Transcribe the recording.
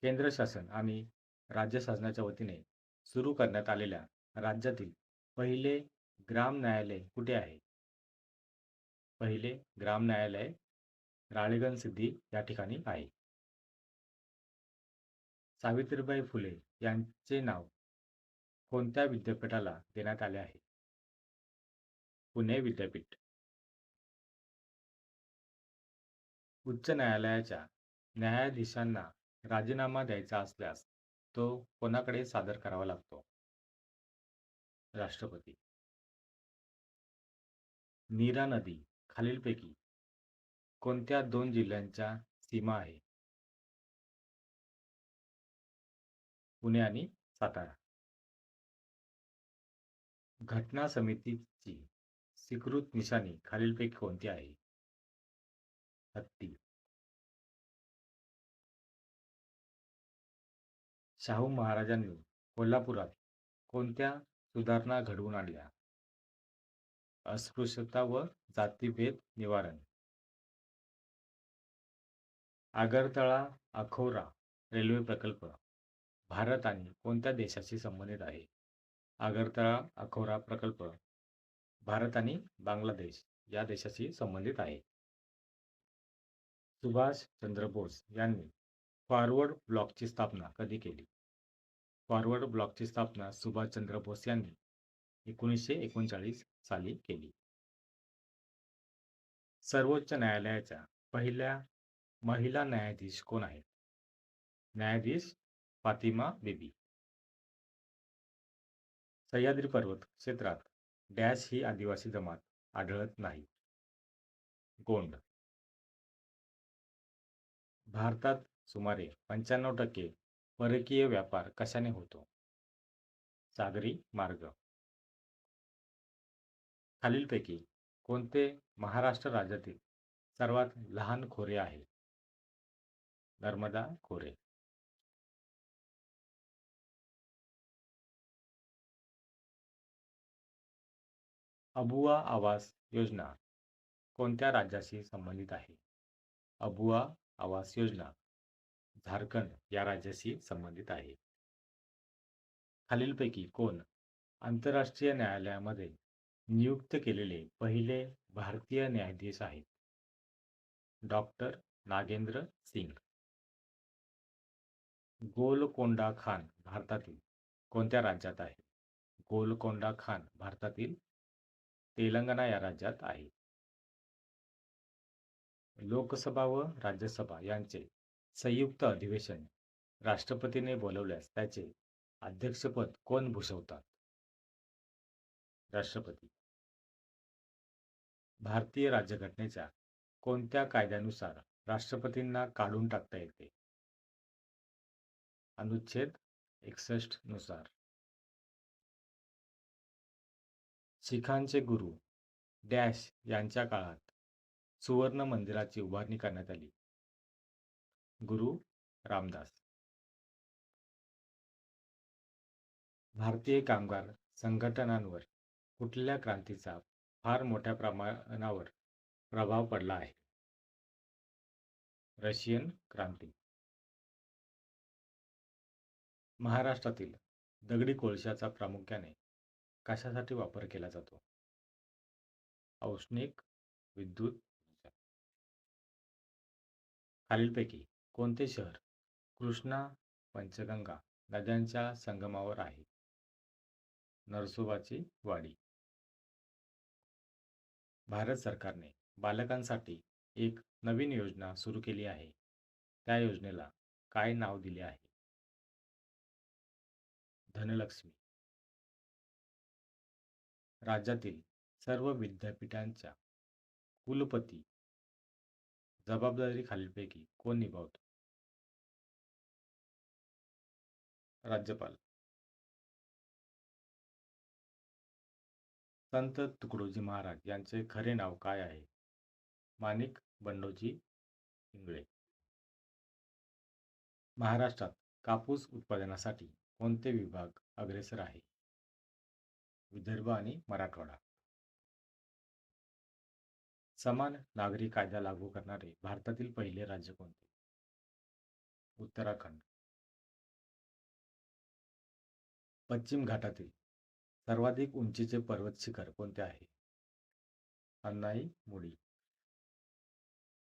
केंद्र शासन आणि राज्य शासनाच्या वतीने सुरू करण्यात आलेल्या राज्यातील पहिले ग्राम न्यायालय कुठे आहे? पहिले ग्राम न्यायालय राळेगणसिद्धी या ठिकाणी आहे. सावित्रीबाई फुले यांचे नाव कोणत्या विद्यापीठाला देण्यात आले आहे? पुणे विद्यापीठ. उच्च न्यायालयाच्या न्यायाधीशांना राजीनामा द्यायचा असल्यास तो कोणाकडे सादर करावा लागतो? राष्ट्रपती. नीरा नदी खालीलपैकी कोणत्या दोन जिल्ह्यांच्या सीमा आहे? पुणे आणि सातारा. घटना समितीची स्वीकृत निशाणी खालीलपैकी कोणती आहे? हत्ती. शाहू महाराजांनी कोल्हापुरात कोणत्या सुधारणा घडवून आणल्या? अस्पृश्यता व जातीभेद निवारण. आगरतळा अखौरा रेल्वे प्रकल्प भारत आणि कोणत्या देशाशी संबंधित आहे? आगरतळा अखौरा प्रकल्प भारत आणि बांगलादेश या देशाशी संबंधित आहे. सुभाष चंद्र बोस यांनी फॉरवर्ड ब्लॉकची स्थापना कधी केली? फॉरवर्ड ब्लॉकची स्थापना सुभाषचंद्र बोस यांनी 1939 साली केली. सर्वोच्च न्यायालयाच्या पहिल्या महिला न्यायाधीश कोण आहेत? न्यायाधीश फातिमा बीबी. सह्याद्री पर्वत क्षेत्रात डॅश ही आदिवासी जमात आढळत नाही. गोंड. भारतात सुमारे 95% परकीय व्यापार कशाने होतो? सागरी मार्ग. खालीलपैकी कोणते महाराष्ट्र राज्यातील सर्वात लहान खोरे आहे? नर्मदा खोरे. अबुआ आवास योजना कोणत्या राज्याशी संबंधित आहे? अबुआ आवास योजना झारखंड या राज्याशी संबंधित आहे. खालीलपैकी कोण आंतरराष्ट्रीय न्यायालयामध्ये नियुक्त केलेले पहिले भारतीय न्यायाधीश आहेत? डॉक्टर नागेंद्र सिंग. गोलकोंडा खान भारतातील कोणत्या राज्यात आहे? गोलकोंडा खान भारतातील तेलंगणा या राज्यात आहे. लोकसभा व राज्यसभा यांचे संयुक्त अधिवेशन राष्ट्रपतीने बोलवल्यास त्याचे अध्यक्षपद कोण भूषवतात? राष्ट्रपती. भारतीय राज्यघटनेच्या कोणत्या कायद्यानुसार राष्ट्रपतींना काढून टाकता येते? अनुच्छेद 61 नुसार. शिखांचे गुरु डॅश यांच्या काळात सुवर्ण मंदिराची उभारणी करण्यात आली? गुरु रामदास. भारतीय कामगार संघटनांवर कुठल्या क्रांतीचा फार मोठ्या प्रमाणावर प्रभाव पडला आहे? रशियन क्रांती. महाराष्ट्रातील दगडी कोळशाचा प्रामुख्याने कशासाठी वापर केला जातो? औष्णिक विद्युत ऊर्जा. खालीलपैकी कोणते शहर कृष्णा पंचगंगा नद्यांच्या संगमावर आहे? नरसोबाची वाडी. भारत सरकारने बालकांसाठी एक नवीन योजना सुरू केली आहे. त्या योजनेला काय नाव दिले आहे? धनलक्ष्मी. राज्यातील सर्व विद्यापीठांच्या कुलपती जबाबदारी खालीलपैकी कोण निभावतो? राज्यपाल. संत तुकडोजी महाराज यांचे खरे नाव काय आहे? माणिक बंडोजी इंगळे. महाराष्ट्रात कापूस उत्पादनासाठी कोणते विभाग अग्रेसर आहे? विदर्भ आणि मराठवाडा. समान नागरी कायदा लागू करणारे भारतातील पहिले राज्य कोणते? उत्तराखंड. पश्चिम घाटातील सर्वाधिक उंचीचे पर्वत शिखर कोणते आहे? अन्नाई मुडी.